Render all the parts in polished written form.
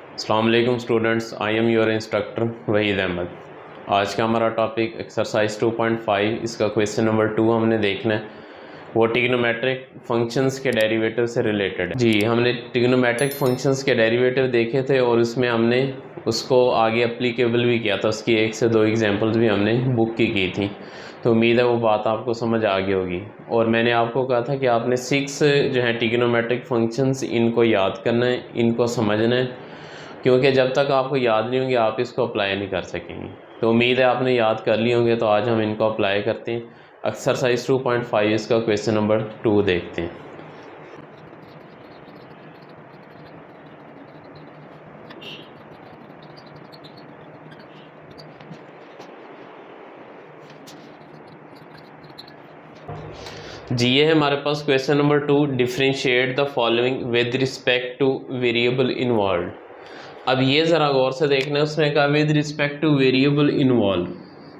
अस्सलाम वालेकुम students, I am your instructor Waheed Ahmed. आज का हमारा टॉपिक एक्सरसाइज 2.5, इसका क्वेश्चन नंबर 2 हमने देखना है। वो ट्रिग्नोमेट्रिक फंक्शंस के डेरिवेटिव से रिलेटेड है। जी, हमने ट्रिग्नोमेट्रिक फंक्शंस के डेरिवेटिव देखे थे और उसमें हमने उसको आगे एप्लीकेबल भी किया था। उसकी 1 से 2 एग्जांपल्स भी हमने बुक की थी, तो उम्मीद है वो बात आपको समझ आ गई होगी। और मैंने आपको कहा था कि आपने 6 जो है ट्रिग्नोमेट्रिक फंक्शंस, इनको याद करना है, इनको समझना है, क्योंकि जब तक आपको याद नहीं होंगे आप इसको अप्लाई नहीं कर सकेंगे। तो उम्मीद है आपने याद कर लिए होंगे। तो आज हम इनको अप्लाई करते हैं। एक्सरसाइज 2.5 इसका क्वेश्चन नंबर 2 देखते हैं। जी, ये है हमारे पास question number 2। Differentiate the following with respect to variable involve. अब ये ज़रा गौर से देखना है। उसने कहा with respect to variable involve,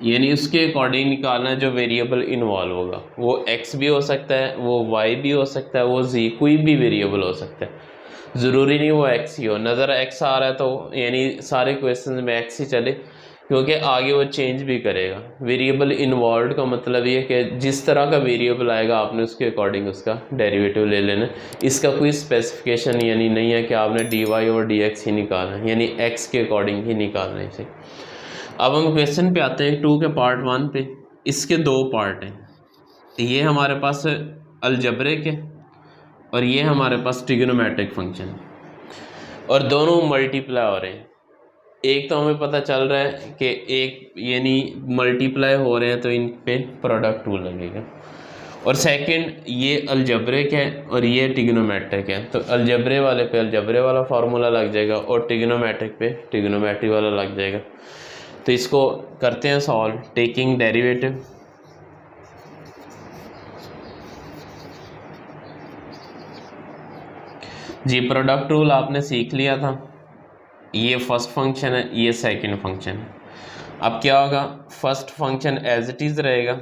यानी उसके अकॉर्डिंग निकालना है जो वेरिएबल इन्वॉल्व होगा। वो x भी हो सकता है, वो y भी हो सकता है, वो z, कोई भी वेरिएबल हो सकता है। ज़रूरी नहीं वो x ही हो। नज़र x आ रहा है तो यानी सारे क्वेश्चन में x ही चले, क्योंकि आगे वो चेंज भी करेगा। वेरिएबल इन्वॉल्व का मतलब ये कि जिस तरह का वेरिएबल आएगा आपने उसके अकॉर्डिंग उसका डेरिवेटिव ले लेना। इसका कोई स्पेसिफिकेशन यानी नहीं है कि आपने dy और dx ही निकालना है, यानी x के अकॉर्डिंग ही निकालना है इसे। अब हम क्वेश्चन पे आते हैं 2 के पार्ट 1 पे। इसके 2 पार्ट हैं। ये हमारे पास अलजब्रिक है और ये हमारे पास ट्रिग्नोमेट्रिक फंक्शन, और दोनों मल्टीप्लाई हो रहे हैं। एक तो हमें पता चल रहा है कि एक यानी मल्टीप्लाई हो रहे हैं तो इन पे प्रोडक्ट रूल लगेगा। और सेकंड ये अलजब्रिक है और ये ट्रिग्नोमेट्रिक है, तो अलजब्रे वाले पे अलजब्रे वाला फार्मूला लग जाएगा और ट्रिग्नोमेट्रिक पे ट्रिग्नोमेट्री वाला लग जाएगा। तो इसको करते हैं सॉल्व, टेकिंग डेरिवेटिव। जी, प्रोडक्ट रूल आपने सीख लिया था। ये फर्स्ट फंक्शन है, ये सेकंड फंक्शन है। अब क्या होगा, first function as it is रहेगा,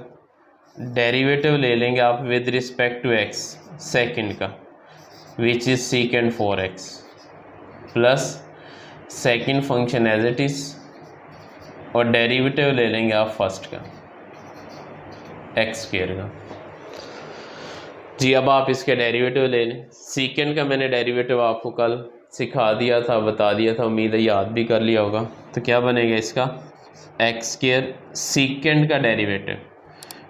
डेरिवेटिव ले लेंगे आप with respect to x second का, which is second 4x, plus second function as it is, और डेरिवेटिव ले लेंगे आप फर्स्ट का x स्क्वायर का। जी, अब आप इसके डेरिवेटिव ले लें। सेकंड का मैंने डेरिवेटिव आपको कल सिखा दिया था, बता दिया था, उम्मीद है याद भी कर लिया होगा। तो क्या बनेगा इसका, एक्स स्क्वायर सेकंड का डेरिवेटिव,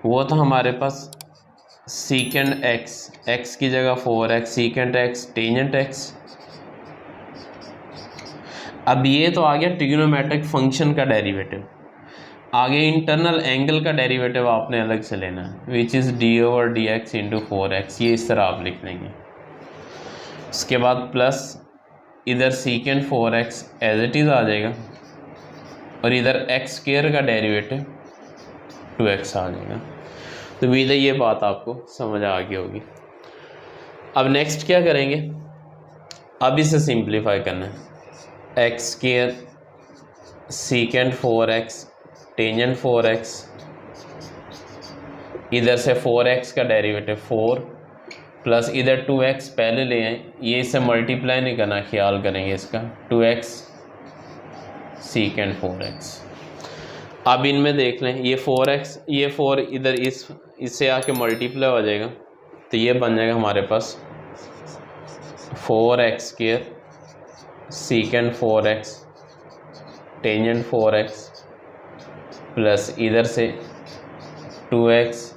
वो था हमारे पास सेकंड एक्स की जगह 4x, second x tangent x. अब ये तो आ गया ट्रिग्नोमेट्रिक फंक्शन का डेरिवेटिव। आगे इंटरनल एंगल का डेरिवेटिव आपने अलग से लेना है, विच is d over d x into 4x। ये इस तरह आप लिख लेंगे। उसके बाद प्लस इधर second 4x as it is आ जाएगा, और इधर एक्स स्क्वायर का डेरिवेटिव 2x आ जाएगा। तो उम्मीद है ये बात आपको समझ आ गई होगी। अब नेक्स्ट क्या करेंगे, अब इसे सिंप्लीफाई करना है। X square second 4x tangent 4x, इधर से 4x का डेरिवेटिव 4, प्लस इधर 2x पहले ले आए, ये इसे मल्टीप्लाई नहीं करना, ख्याल करेंगे इसका 2x सेकंड 4x। अब इनमें देख लें, ये 4x, ये 4 इधर इससे आके मल्टीप्लाई हो जाएगा, तो ये बन जाएगा हमारे पास 4x square second 4x tangent 4x, plus इधर से 2x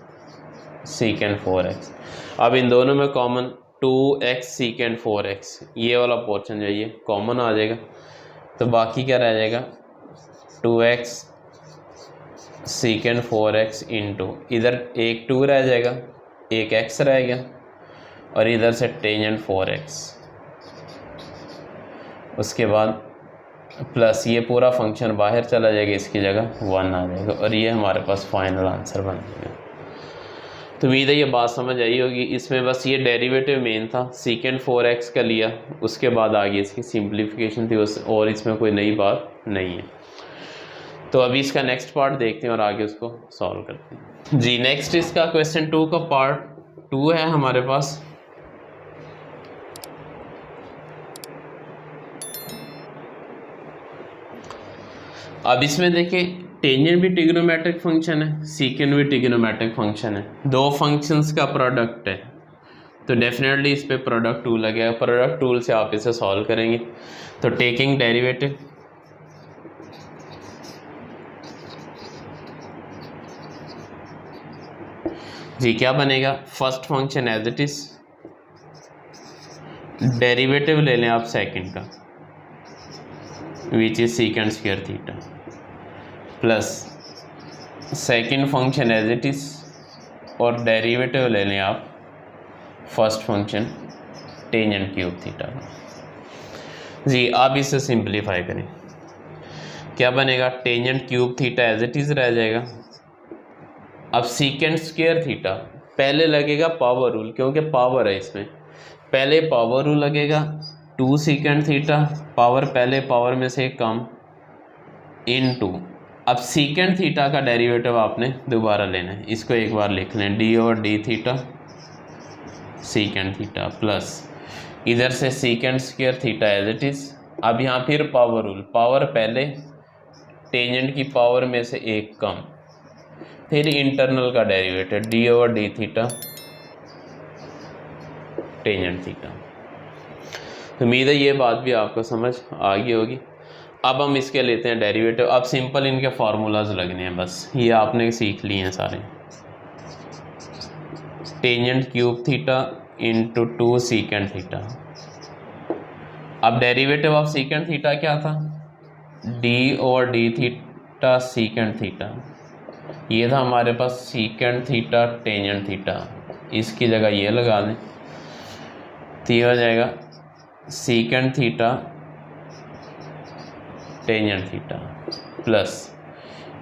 सेकंड 4x। अब इन दोनों में कॉमन 2x सेकंड 4x, ये वाला पोर्शन जो ये कॉमन आ जाएगा, तो बाकी क्या रह जाएगा 2x सेकंड 4x इंटू, इधर एक 2 रह जाएगा, एक x रह गया, और इधर से टेंजेंट 4x। उसके बाद प्लस ये पूरा फंक्शन बाहर चला जाएगा, इसकी जगह 1 आ जाएगा, और ये हमारे पास फाइनल आंसर बन जाएगा। तो उम्मीद है ये बात समझ आई होगी। इसमें बस ये डेरिवेटिव मेन था, सेकंड 4x का लिया, उसके बाद आगे इसकी सिंप्लीफिकेशन थी, और इसमें कोई नई बात नहीं है। तो अभी इसका नेक्स्ट पार्ट देखते हैं और आगे उसको सॉल्व करते हैं। जी, नेक्स्ट इसका क्वेश्चन 2 का पार्ट 2 है हमारे पास। अब इसमें देखिए टेंजेंट भी ट्रिग्नोमेट्रिक फंक्शन है, सीकेंट भी ट्रिग्नोमेट्रिक फंक्शन है, दो फंक्शंस का प्रोडक्ट है, तो डेफिनेटली इस पे प्रोडक्ट टूल लगेगा। प्रोडक्ट टूल से आप इसे सॉल्व करेंगे। तो टेकिंग डेरिवेटिव जी क्या बनेगा, first function as it is, derivative ले लें आप सेकंड का which is secant square theta, plus second function as it is और डेरिवेटिव ले लें आप first function tangent cube theta का। जी आप इसे सिंप्लीफाई करें, क्या बनेगा, tangent cube theta as it is रह जाएगा। अब सीकेंट स्क्वायर थीटा पहले लगेगा पावर रूल, क्योंकि पावर है इसमें, पहले पावर रूल लगेगा 2 सीकेंट थीटा, पावर पहले पावर में से कम, इन 2। अब सीकेंट थीटा का डेरिवेटिव आपने दोबारा लेना है, इसको एक बार लिख लें, डी और d theta secant theta, plus इधर से secant square theta as it is. अब यहाँ फिर पावर रूल, पावर पहले टेंजेंट की पावर में से एक कम, फिर इंटरनल का derivative d over d theta tangent theta. उम्मीद है ये बात भी आपको समझ आ गई होगी। अब हम इसके लेते हैं डेरिवेटिव। अब सिंपल इनके फार्मूलाज लगने हैं, बस ये आपने सीख लिए हैं सारे। Tangent cube theta into 2 secant theta. अब डेरिवेटिव ऑफ सीकेंट थीटा क्या था, D over d theta secant theta, ये था हमारे पास सीकेंट थीटा टेंजेंट थीटा, इसकी जगह ये लगा दें तो ये हो जाएगा secant theta tangent theta, plus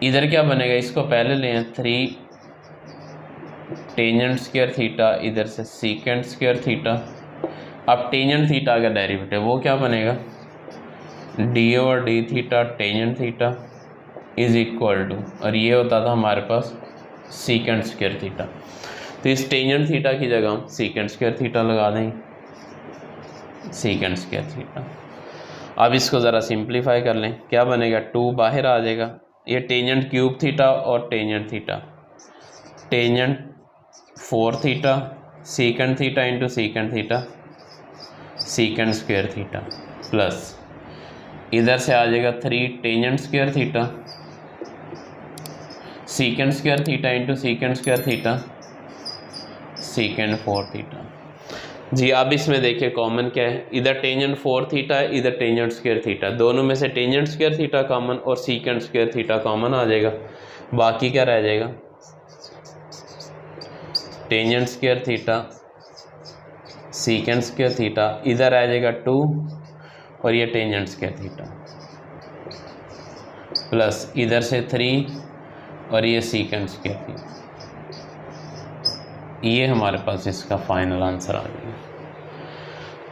इधर क्या बनेगा, इसको पहले लें 3 टेंजेंट स्क्वायर थीटा, इधर से सीकेंट स्क्वायर थीटा। अब टेंजेंट थीटा का डेरिवेटिव वो क्या बनेगा, d over d theta tangent theta is equal to, और ये होता था हमारे पास सीकेंट स्क्वायर थीटा, तो इस टेंजेंट थीटा की जगह हम सीकेंट स्क्वायर थीटा लगा देंगे, सीकेंट स्क्वायर थीटा। अब इसको ज़रा सिंप्लीफाई कर लें, क्या बनेगा, 2 बाहर आ जाएगा, ये टेंजेंट क्यूब थीटा और tangent theta, tangent 4 theta secant theta into secant theta secant square theta, plus इधर से आ जाएगा 3 tangent square theta secant square theta into secant square theta secant 4 theta. जी अब इसमें देखिए कॉमन क्या है, इधर टेंजेंट 4 थीटा है, इधर टेंजेंट स्क्वायर थीटा, दोनों में से टेंजेंट स्क्वायर थीटा कॉमन और सीकेंट स्क्वायर थीटा कॉमन आ जाएगा, बाकी क्या रह जाएगा, tangent square theta secant square theta, इधर आ जाएगा 2 और ये टेंजेंट स्क्वायर थीटा, प्लस इधर से 3 और ये सीकेंट स्क्वायर थीटा। ये हमारे पास इसका फाइनल आंसर आ गया।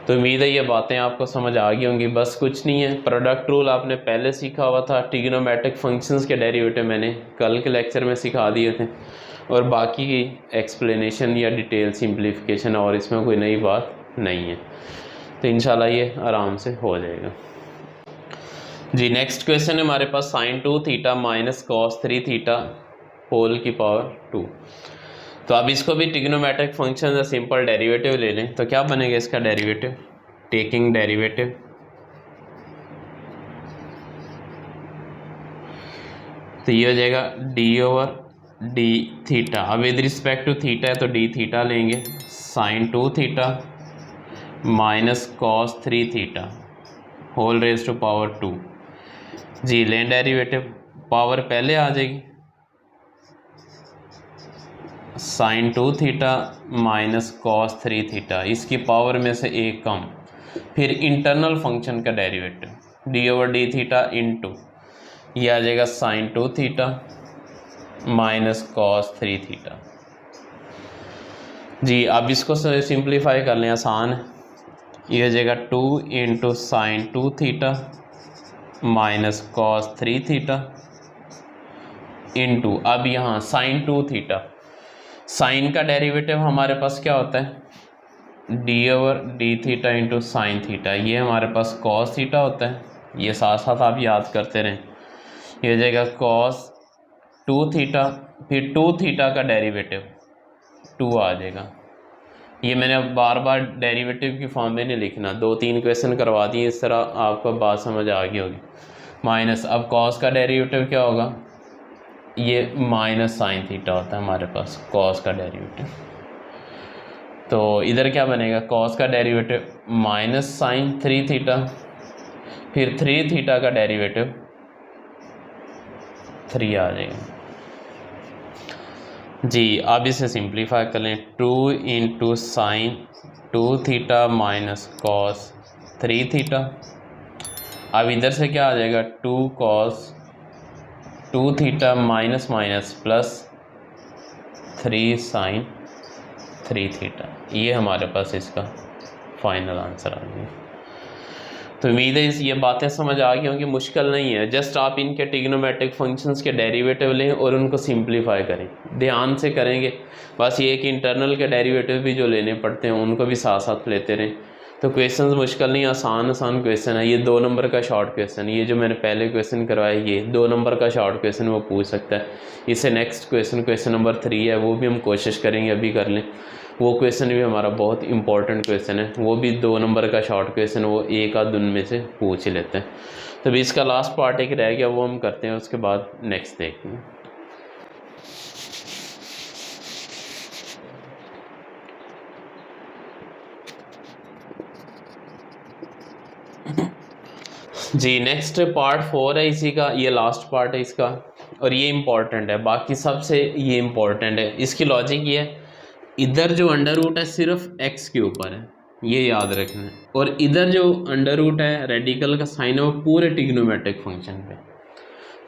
तो उम्मीद है ये बातें आपको समझ आ गई होंगी। बस कुछ नहीं है, प्रोडक्ट रूल आपने पहले सीखा हुआ था, ट्रिग्नोमेट्रिक फंक्शंस के डेरिवेटिव मैंने कल के लेक्चर में सिखा दिए थे, और बाकी की एक्सप्लेनेशन या डिटेल सिंप्लीफिकेशन और इसमें कोई नई बात नहीं है, तो इंशाल्लाह ये आराम से हो जाएगा। जी नेक्स्ट क्वेश्चन है हमारे पास sin 2 theta minus cos 3 theta whole की पावर 2। तो अब इसको भी ट्रिग्नोमेट्रिक फंक्शन का सिंपल डेरिवेटिव ले लें, तो क्या बनेगा इसका डेरिवेटिव, टेकिंग डेरिवेटिव तो ये हो जाएगा डी ओवर डी थीटा, अब विद रिस्पेक्ट टू थीटा है तो डी थीटा लेंगे, sin 2 theta minus cos 3 theta whole raise to power 2। जी लें डेरिवेटिव, पावर पहले आ जाएगी, sin 2 theta minus cos 3 theta, इसकी पावर में से एक कम, फिर इंटरनल फंक्शन का derivative d over d theta into ये आ जाएगा sin 2 theta minus cos 3 theta. जी अब इसको सिंप्लीफाई कर लें, आसान है, ये हो जाएगा 2 into sine 2 theta minus cos 3 theta into, अब यहाँ sin 2 थीटा, साइन का डेरिवेटिव हमारे पास क्या होता है, D over d theta into sine theta, ये हमारे पास cos थीटा होता है, ये साथ साथ आप याद करते रहें, ये हो जाएगा कॉस 2 थीटा, फिर 2 थीटा का डेरिवेटिव 2 आ जाएगा। ये मैंने अब बार बार डेरिवेटिव की फॉर्म में नहीं लिखना, 2-3 क्वेश्चन करवा दिए, इस तरह आपको बात समझ आ गई होगी। माइनस, अब कॉस का डेरिवेटिव क्या होगा, ये माइनस साइन थीटा होता है हमारे पास कॉस का डेरिवेटिव। तो इधर क्या बनेगा, कॉस का डेरिवेटिव माइनस साइन 3 थीटा, फिर 3 थीटा का डेरिवेटिव 3 आ जाएगा जी। अब इसे सिंप्लीफाई कर लें, 2 into sine 2 theta minus cos 3 theta. अब इधर से क्या आ जाएगा, 2 cos 2 theta minus minus plus 3 sine 3 theta. ये हमारे पास इसका फाइनल आंसर आ गया। तो उम्मीद है ये बातें समझ आ गई होंगी, मुश्किल नहीं है। जस्ट आप इनके ट्रिग्नोमेट्रिक फंक्शंस के डेरिवेटिव लें और उनको सिंप्लीफाई करें, ध्यान से करेंगे। बस ये कि इंटरनल के डेरिवेटिव भी जो लेने पड़ते हैं उनको भी साथ साथ लेते रहें। तो क्वेश्चंस मुश्किल नहीं, आसान क्वेश्चन है। ये 2 नंबर का शॉर्ट क्वेश्चन, ये जो मैंने पहले क्वेश्चन करवाया ये 2 नंबर का शॉर्ट क्वेश्चन वो पूछ सकता है। इससे नेक्स्ट क्वेश्चन नंबर 3 है, वो भी हम कोशिश करेंगे अभी कर लें। वो क्वेश्चन भी हमारा बहुत इंपॉर्टेंट क्वेश्चन है, वो भी 2 नंबर का शॉर्ट क्वेश्चन, वो एक आध दिन में से पूछ ही लेते हैं। तो अभी इसका लास्ट पार्ट एक रह गया, वो हम करते हैं, उसके बाद नेक्स्ट देखेंगे। जी नेक्स्ट पार्ट 4 है इसी का, ये लास्ट पार्ट है इसका, और ये इम्पॉर्टेंट है, बाकी सबसे ये इम्पॉर्टेंट है। इसकी लॉजिक ये है, इधर जो अंडर रूट है सिर्फ x के ऊपर है, ये याद रखना है, और इधर जो अंडर रूट है रेडिकल का साइन है वो पूरे ट्रिग्नोमेट्रिक फंक्शन पे।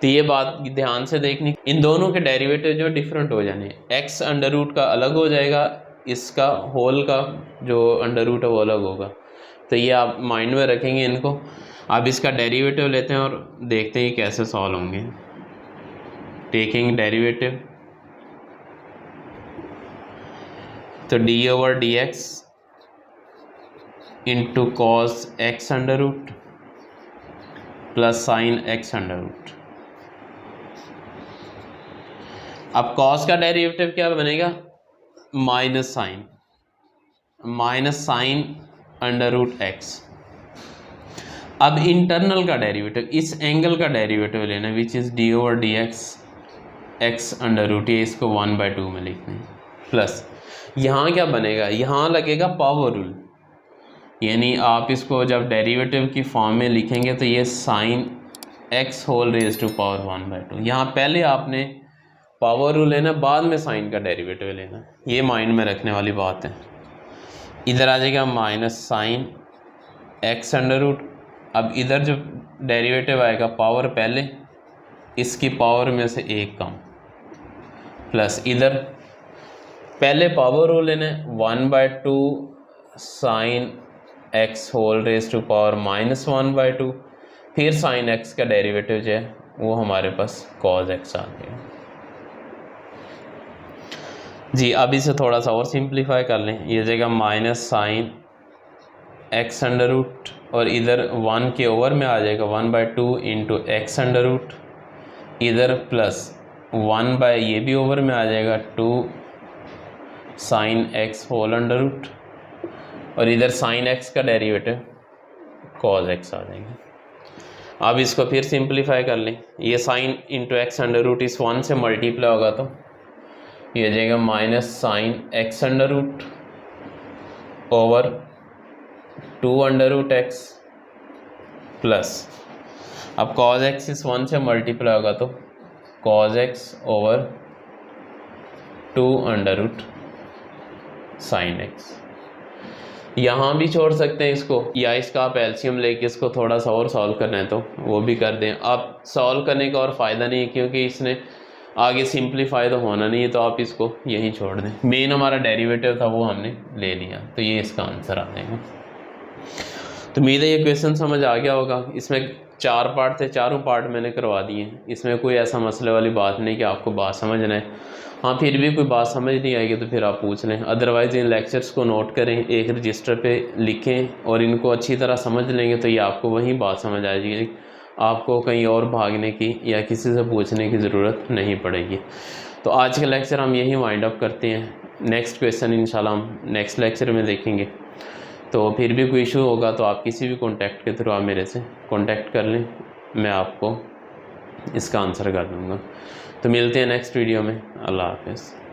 तो ये बात ध्यान से देखनी, इन दोनों के डेरिवेटिव जो डिफरेंट हो जाने, x अंडर रूट का अलग हो जाएगा, इसका होल का जो अंडर रूट है वो अलग होगा। तो ये आप माइंड में रखेंगे इनको। अब इसका डेरिवेटिव लेते हैं और देखते हैं कैसे सॉल्व होंगे। टेकिंग डेरिवेटिव, तो d over d x into cos x under root plus sine x under root. अब कॉस का डेरिवेटिव क्या बनेगा, minus sine under root x. अब इंटरनल का डेरिवेटिव, इस एंगल का डेरिवेटिव लेना, which is d over d x under root, ये इसको 1/2 में लिखना है, प्लस यहाँ क्या बनेगा, यहाँ लगेगा पावर रूल, यानी आप इसको जब डेरिवेटिव की फॉर्म में लिखेंगे तो ये sine x whole raise to power 1/2। यहाँ पहले आपने पावर रूल लेना, बाद में साइन का डेरिवेटिव लेना, ये माइंड में रखने वाली बात है। इधर आ जाएगा minus sine x under root. अब इधर जो डेरिवेटिव आएगा पावर पहले, इसकी पावर में से 1 कम, प्लस इधर पहले पावर रूल लेना है, 1/2 sine x whole raise to power -1/2, फिर साइन एक्स का डेरिवेटिव जो है वो हमारे पास कॉज एक्स आ गया जी। अब इसे थोड़ा सा और सिंप्लीफाई कर लें, ये जगह minus sine x under root, और इधर 1 के ओवर में आ जाएगा 1/2 इंटू एक्स अंडर रूट, इधर प्लस 1 बाय ये भी ओवर में आ जाएगा 2 sine x whole under root, और इधर साइन एक्स का डेरिवेटिव कॉज एक्स आ जाएगा। अब इसको फिर सिंप्लीफाई कर लें, ये sine into x under root इस 1 से मल्टीप्लाई होगा तो ये जाएगा minus sine x under root over 2 under root x, plus अब कॉज एक्स इस 1 से मल्टीप्लाई होगा तो cos x over 2 under root sine x. यहाँ भी छोड़ सकते हैं इसको, या इसका आप एलसीएम लेके इसको थोड़ा सा और सॉल्व करना है तो वो भी कर दें। आप सॉल्व करने का और फ़ायदा नहीं है, क्योंकि इसने आगे सिंप्लीफाई तो होना नहीं है, तो आप इसको यहीं छोड़ दें। मेन हमारा डेरिवेटिव था वो हमने ले लिया, तो ये इसका आंसर आ जाएगा। तो उम्मीद है ये क्वेश्चन समझ आ गया होगा। इसमें 4 पार्ट थे, चारों पार्ट मैंने करवा दिए हैं, इसमें कोई ऐसा मसले वाली बात नहीं कि आपको बात समझना है। हाँ, फिर भी कोई बात समझ नहीं आएगी तो फिर आप पूछ लें, अदरवाइज़ इन लेक्चर्स को नोट करें, एक रजिस्टर पे लिखें और इनको अच्छी तरह समझ लेंगे तो ये आपको वहीं बात समझ आ जाएगी। आपको कहीं और भागने की या किसी से पूछने की ज़रूरत नहीं पड़ेगी। तो आज का लेक्चर हम यही वाइंड अप करते हैं। नेक्स्ट क्वेश्चन इंशाल्लाह हम नेक्स्ट लेक्चर में देखेंगे। तो फिर भी कोई इशू होगा तो आप किसी भी कॉन्टैक्ट के थ्रू आप मेरे से कॉन्टैक्ट कर लें, मैं आपको इसका आंसर कर दूँगा। तो मिलते हैं नेक्स्ट वीडियो में। अल्लाह हाफ़िज़।